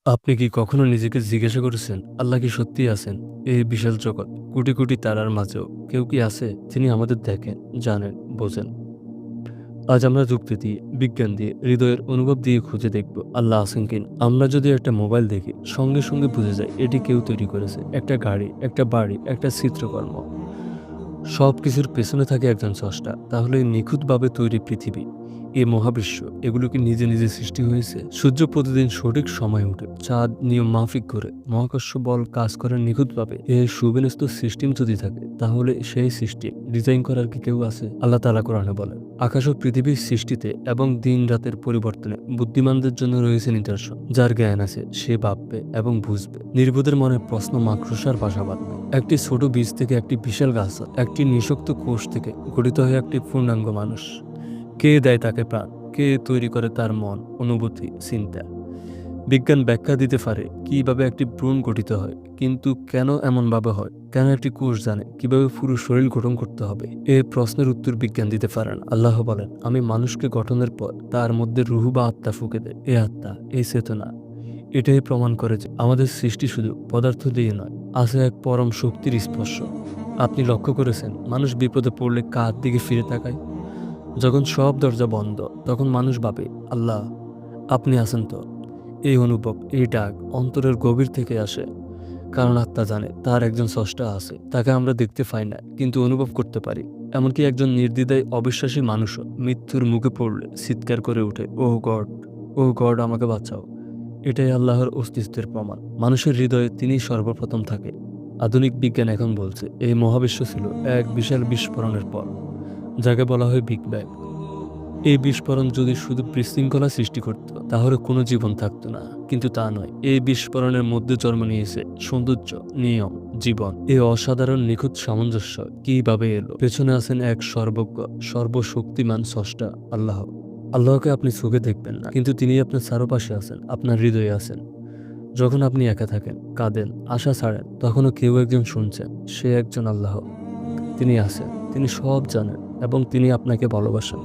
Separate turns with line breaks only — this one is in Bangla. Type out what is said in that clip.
আপনি কি কখনো নিজেকে জিজ্ঞাসা করেছেন, আল্লাহ কি সত্যিই আছেন? এই বিশাল জগৎ, কোটি, কোটি তারার মাঝেও কেউ কি আছে যিনি আমাদের দেখেন, জানেন, বোঝেন? আজ আমরা যুক্তি দিয়ে, বিজ্ঞান দিয়ে, হৃদয়ের অনুভব দিয়ে খুঁজে দেখব আল্লাহ আছেন কিনা। আমরা যদি একটা মোবাইল দেখি, সঙ্গে, সঙ্গে বুঝে যাই এটি কেউ তৈরি করেছে। একটা গাড়ি, একটা বাড়ি, একটা চিত্রকর্ম। সবকিছুর পেছনে থাকে একজন স্রষ্টা। তাহলে এই নিখুঁতভাবে তৈরি পৃথিবী, এই মহাবিশ্ব, এগুলো কি নিজে নিজে সৃষ্টি হয়েছে? সূর্য প্রতিদিন সঠিক সময় ওঠে, চাঁদ নিয়ম মাফিক ঘুরে, মহাকর্ষ বল কাজ করে নিখুঁতভাবে। এই সুবিন্যস্ত সিস্টেম যদি থাকে, তাহলে সেই সিস্টেম ডিজাইন করার কি কেউ আছে? আল্লাহ তাআলা কোরআনে বলেন, আকাশ ও পৃথিবীর সৃষ্টিতে এবং দিন রাতের পরিবর্তনে বুদ্ধিমানদের জন্য রয়েছে নিদর্শন। যার জ্ঞান আছে সে ভাববে এবং বুঝবে। নির্বোধের মনে প্রশ্ন মাকড়সার বাসা বাঁধবে। একটি ছোট বীজ থেকে একটি বিশাল গাছ, একটি নিঃশক্ত কোষ থেকে গঠিত হয়ে একটি পূর্ণাঙ্গ মানুষ। কে দেয় তাকে প্রাণ? কে তৈরি করে তার মন, অনুভূতি, চিন্তা? বিজ্ঞান ব্যাখ্যা দিতে পারে কিভাবে একটি ভ্রূণ গঠিত হয়, কিন্তু কেন এমনভাবে হয়? কেন একটি কোষ জানে কিভাবে পুরো শরীর গঠন করতে হবে? এই প্রশ্নের উত্তর বিজ্ঞান দিতে পারে না। আল্লাহ বলেন, আমি মানুষকে গঠনের পর তার মধ্যে রুহ বা আত্মা ফুঁকে দেয়। এই আত্মা, এই চেতনা, এটাই প্রমাণ করে যে আমাদের সৃষ্টি শুধু পদার্থ দিয়ে নয়, আছে এক পরম শক্তির স্পর্শ। আপনি লক্ষ্য করেছেন মানুষ বিপদে পড়লে কার দিকে ফিরে তাকায়? যখন সব দরজা বন্ধ, তখন মানুষ ভাবে, আল্লাহ আপনি আছেন তো? এই অনুভব, এই ডাক অন্তরের গভীর থেকে আসে। কারণ আত্মা জানে তার একজন স্রষ্টা আছে। তাকে আমরা দেখতে পাই না, কিন্তু অনুভব করতে পারি। এমনকি একজন নির্দ্বিধায় অবিশ্বাসী মানুষও মৃত্যুর মুখে পড়লে চিৎকার করে ওঠে, ও গড, ও গড, আমাকে বাঁচাও। এটাই আল্লাহর অস্তিত্বের প্রমাণ। মানুষের হৃদয়ে তিনি সর্বপ্রথম থাকে। আধুনিক বিজ্ঞান এখন বলছে এই মহাবিশ্ব ছিল এক বিশাল বিস্ফোরণের পর, যাকে বলা হয় বিগ ব্যাং। এই বিস্ফোরণ যদি শুধু বিশৃঙ্খলা সৃষ্টি করত, তাহলে কোনো জীবন থাকতো না। কিন্তু তা নয়। এই বিস্ফোরণের মধ্যে জন্ম নিয়েছে সৌন্দর্য, নিয়ম, জীবন। এই অসাধারণ নিখুঁত সামঞ্জস্য কিভাবে এলো? পেছনে আছেন এক সর্বজ্ঞ, সর্বশক্তিমান স্রষ্টা, আল্লাহ। আল্লাহকে আপনি চোখে দেখবেন না, কিন্তু তিনি আপনার চারপাশে আছেন, আপনার হৃদয়ে আছেন। যখন আপনি একা থাকেন, কাঁদেন, আশা ছাড়েন, তখনও কেউ একজন শুনছেন। সে একজন আল্লাহ। তিনি আছেন, তিনি সব জানেন এবং তিনি আপনাকে ভালোবাসেন।